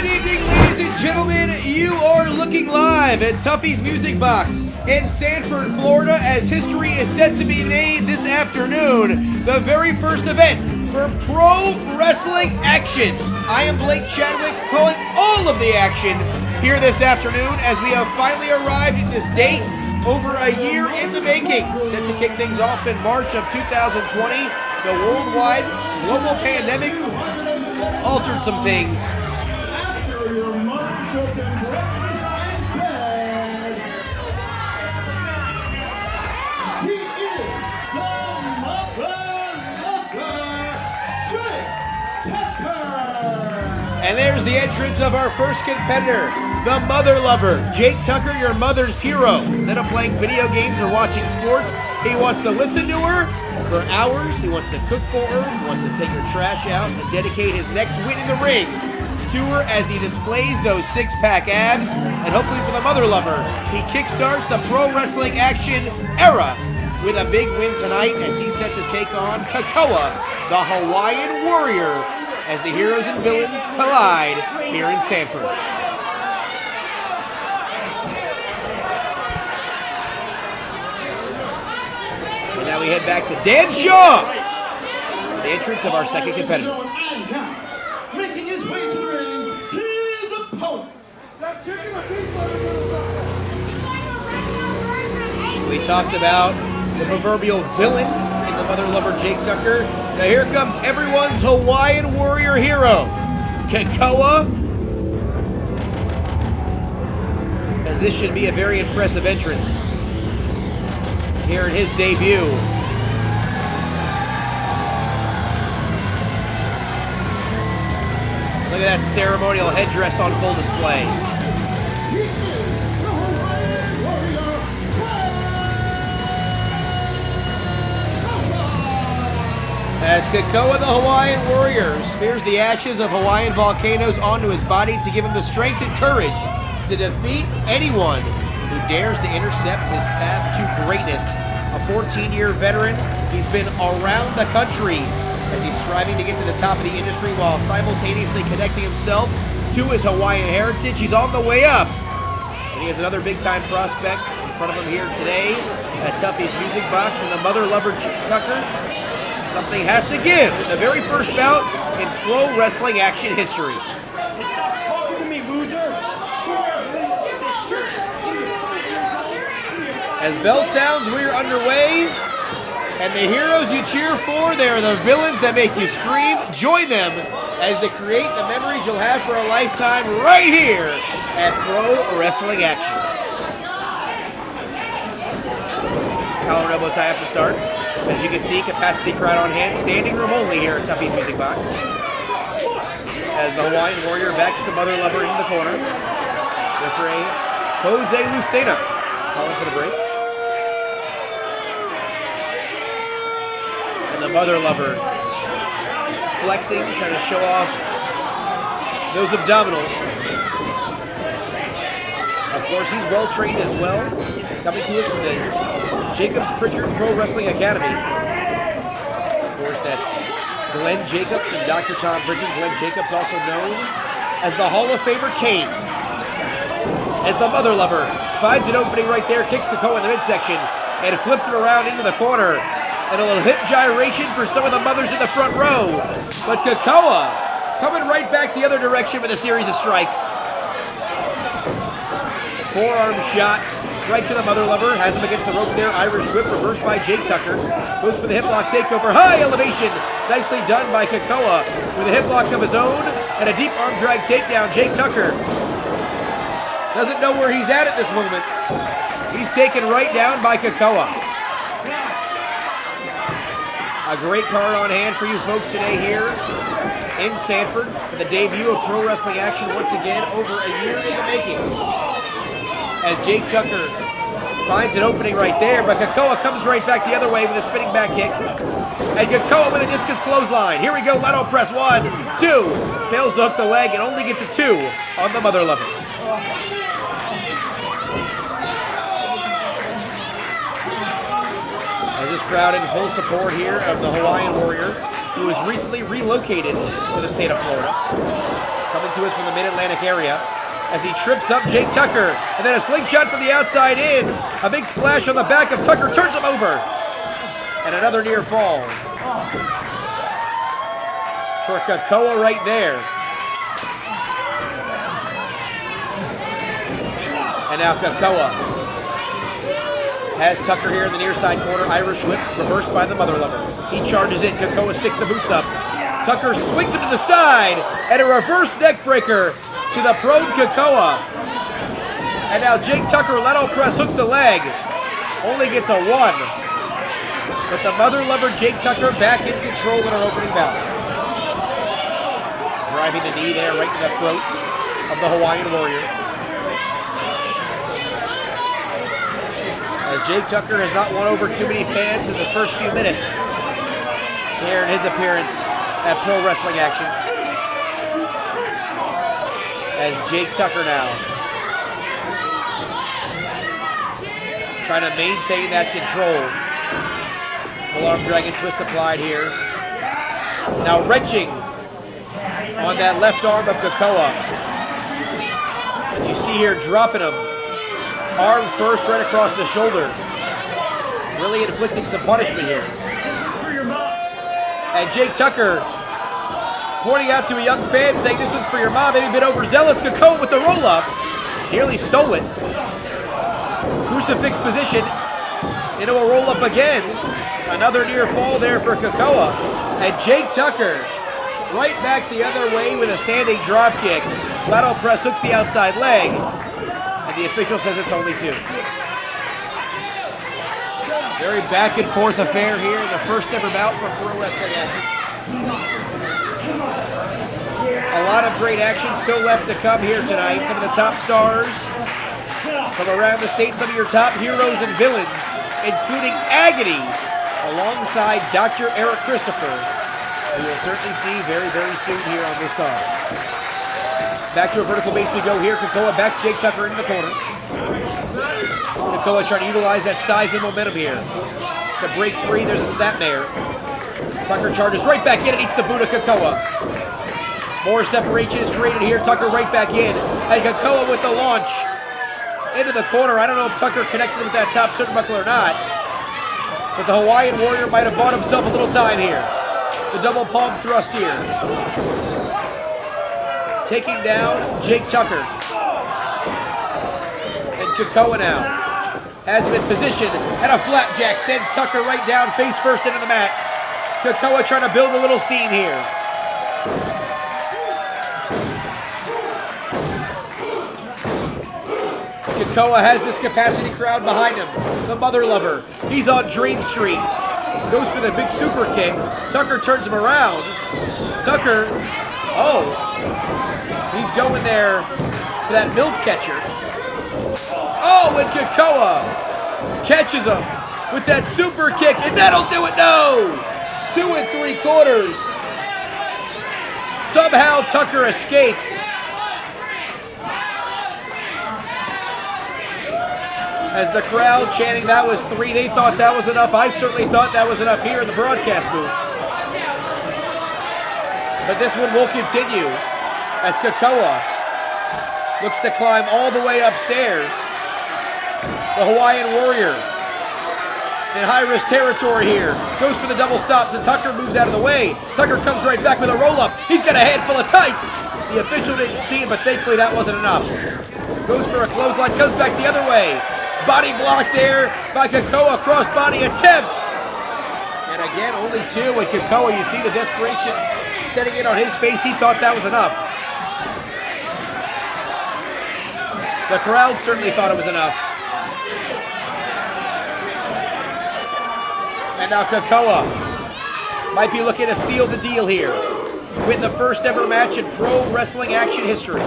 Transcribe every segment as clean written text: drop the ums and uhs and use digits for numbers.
Good evening, ladies and gentlemen. You are looking live at Tuffy's Music Box in Sanford, Florida, as history is set to be made this afternoon. The very first event for pro wrestling action. I am Blake Chadwick, calling all of the action here this afternoon as we have finally arrived at this date over a year in the making. Set to kick things off in March of 2020. The worldwide global pandemic altered some things. After your marshals and brothers in bed, he is the Motherlover, Jake Tucker. And there's the entrance of our first competitor, the Motherlover, Jake Tucker, your mother's hero. Instead of playing video games or watching sports, he wants to listen to her for hours. He wants to cook for her. He wants to take her trash out and dedicate his next win in the ring to her as he displays those six-pack abs. And hopefully for the Motherlover, he kickstarts the pro wrestling action era with a big win tonight as he's set to take on Kekoa, the Hawaiian Warrior, as the heroes and villains collide here in Sanford. And now we head back to Dan Shaw, the entrance of our second competitor. And now, making his way to the ring, his opponent. We talked about the proverbial villain in the Motherlover, Jake Tucker. Now here comes everyone's Hawaiian Warrior hero, Kekoa. As this should be a very impressive entrance here in his debut. Look at that ceremonial headdress on full display. He is the Hawaiian Warrior. As Kekoa, the Hawaiian Warrior, smears the ashes of Hawaiian volcanoes onto his body to give him the strength and courage to defeat anyone who dares to intercept his path to greatness. A 14-year veteran, he's been around the country as he's striving to get to the top of the industry while simultaneously connecting himself to his Hawaiian heritage. He's on the way up, and he has another big-time prospect in front of him here today at Tuffy's Music Box, and the Motherlover Tucker. Something has to give in the very first bout in pro wrestling action history. Talking to me, loser. As bell sounds, we're underway, and the heroes you cheer for, they are the villains that make you scream. Join them as they create the memories you'll have for a lifetime right here at Pro Wrestling Action. Collar and elbow tie up to start. As you can see, capacity crowd on hand, standing room only here at Tuffy's Music Box. As the Hawaiian Warrior backs the Motherlover into the corner. Referee Jose Lucena calling for the break. And the Motherlover flexing, trying to show off those abdominals. Of course, he's well trained as well. Coming to us from the Jacobs Pritchard Pro Wrestling Academy. Of course, that's Glenn Jacobs and Dr. Tom Pritchard. Glenn Jacobs, also known as the Hall of Famer Kane. As the Motherlover finds an opening right there, kicks Kekoa in the midsection, and flips him around into the corner. And a little hip gyration for some of the mothers in the front row. But Kekoa coming right back the other direction with a series of strikes. Forearm shot right to the Motherlover, has him against the ropes there. Irish whip reversed by Jake Tucker. Goes for the hip lock takeover. High elevation. Nicely done by Kekoa with a hip lock of his own and a deep arm drag takedown. Jake Tucker doesn't know where he's at this moment. He's taken right down by Kekoa. A great card on hand for you folks today here in Sanford for the debut of pro wrestling action once again over a year in the making. As Jake Tucker finds an opening right there, but Kekoa comes right back the other way with a spinning back kick. And Kekoa with a discus clothesline. Here we go, lateral press, 1, 2. Fails to hook the leg and only gets a 2 on the Motherlover. As this crowd in full support here of the Hawaiian Warrior, who was recently relocated to the state of Florida. coming to us from the Mid-Atlantic area as he trips up Jake Tucker. And then a slingshot from the outside in. A big splash on the back of Tucker, turns him over. And another near fall for Kekoa right there. And now Kekoa has Tucker here in the near side corner. Irish whip reversed by the Motherlover. He charges in. Kekoa sticks the boots up. Tucker swings him to the side, and a reverse neck breaker to the prone Kekoa. And now Jake Tucker, lateral press, hooks the leg. Only gets a 1. But the Motherlover, Jake Tucker, back in control in our opening bout. Driving the knee there right to the throat of the Hawaiian Warrior. As Jake Tucker has not won over too many fans in the first few minutes here in his appearance at Pro Wrestling Action. As Jake Tucker now trying to maintain that control. Full arm dragon twist applied here. Now wrenching on that left arm of Kekoa. You see here dropping him. Arm first right across the shoulder. Really inflicting some punishment here. And Jake Tucker pointing out to a young fan saying this one's for your mom, maybe a bit overzealous. Kekoa with the roll-up. Nearly stole it. Crucifix position into a roll-up again. Another near fall there for Kekoa. And Jake Tucker right back the other way with a standing drop kick. Lateral press hooks the outside leg. And the official says it's only 2. Very back and forth affair here in the first ever bout for Pro Wrestling Action. A lot of great action still left to come here tonight. Some of the top stars from around the state, some of your top heroes and villains, including Agony, alongside Dr. Eric Christopher, who we'll certainly see very, very soon here on this card. Back to a vertical base we go here. Kekoa backs Jake Tucker into the corner. Kekoa trying to utilize that size and momentum here to break free. There's a snapmare. Tucker charges right back in and eats the boot of Kekoa. More separation is created here. Tucker right back in. And Kekoa with the launch into the corner. I don't know if Tucker connected with that top turnbuckle or not, but the Hawaiian Warrior might have bought himself a little time here. The double palm thrust here. Taking down Jake Tucker. And Kekoa now has him in position, and a flapjack sends Tucker right down, face first into the mat. Kekoa trying to build a little steam here. Kekoa has this capacity crowd behind him. The Motherlover, he's on Dream Street. Goes for the big super kick. Tucker turns him around. Tucker, he's going there for that MILF catcher. Oh, and Kekoa catches him with that super kick, and that'll do it. No! 2 3/4. Somehow Tucker escapes. As the crowd chanting that was 3, they thought that was enough. I certainly thought that was enough here in the broadcast booth. But this one will continue as Kekoa looks to climb all the way upstairs. The Hawaiian Warrior in high-risk territory here. Goes for the double stops, and Tucker moves out of the way. Tucker comes right back with a roll-up. He's got a handful of tights. The official didn't see him, but thankfully that wasn't enough. Goes for a clothesline, comes back the other way. Body block there by Kekoa, cross-body attempt. And again, only 2. And Kekoa, you see the desperation setting in on his face. He thought that was enough. The crowd certainly thought it was enough. And now Kekoa might be looking to seal the deal here. Win the first ever match in Pro Wrestling Action history.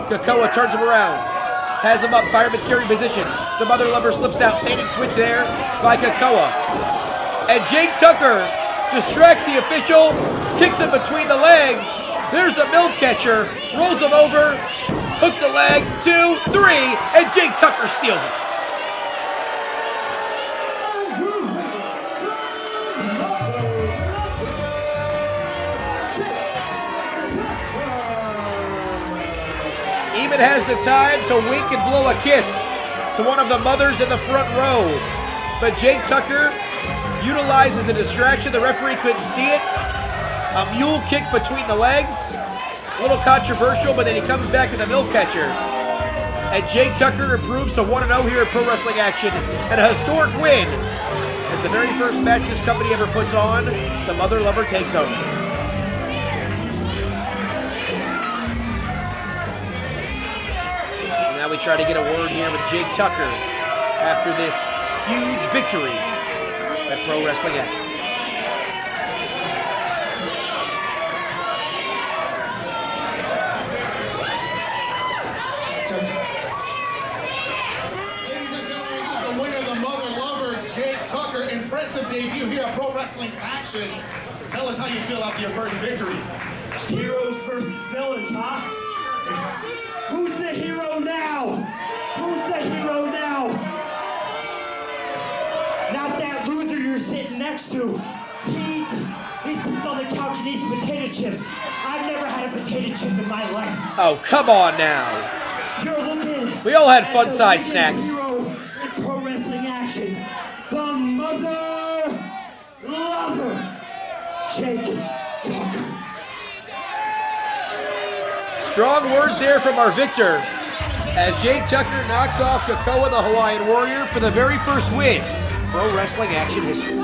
Kekoa turns him around. Has him up, fireman's carry position. The Motherlover slips out, standing switch there by Kekoa. And Jake Tucker distracts the official, kicks him between the legs. There's the MILF catcher, rolls him over, hooks the leg, 2, 3, and Jake Tucker steals it. even has the time to wink and blow a kiss to one of the mothers in the front row. But Jake Tucker utilizes the distraction. The referee couldn't see it. A mule kick between the legs. A little controversial, but then he comes back to the milk catcher. And Jake Tucker improves to 1-0 here at Pro Wrestling Action. And a historic win. As the very first match this company ever puts on, the Motherlover takes over. Now we try to get a word here with Jake Tucker after this huge victory at Pro Wrestling Action. Ladies and gentlemen, we have the winner, the Motherlover, Jake Tucker. Impressive debut here at Pro Wrestling Action. Tell us how you feel after your first victory. Heroes versus villains, huh? Who's the hero now? Who's the hero now? Not that loser you're sitting next to. He sits on the couch and eats potato chips. I've never had a potato chip in my life. Oh, come on now. You're looking. We all had at fun-sized the snacks. Hero in Pro Wrestling Action, the Motherlover, Jake Tucker. Strong words there from our victor as Jake Tucker knocks off Kekoa the Hawaiian Warrior for the very first win in Pro Wrestling Action history.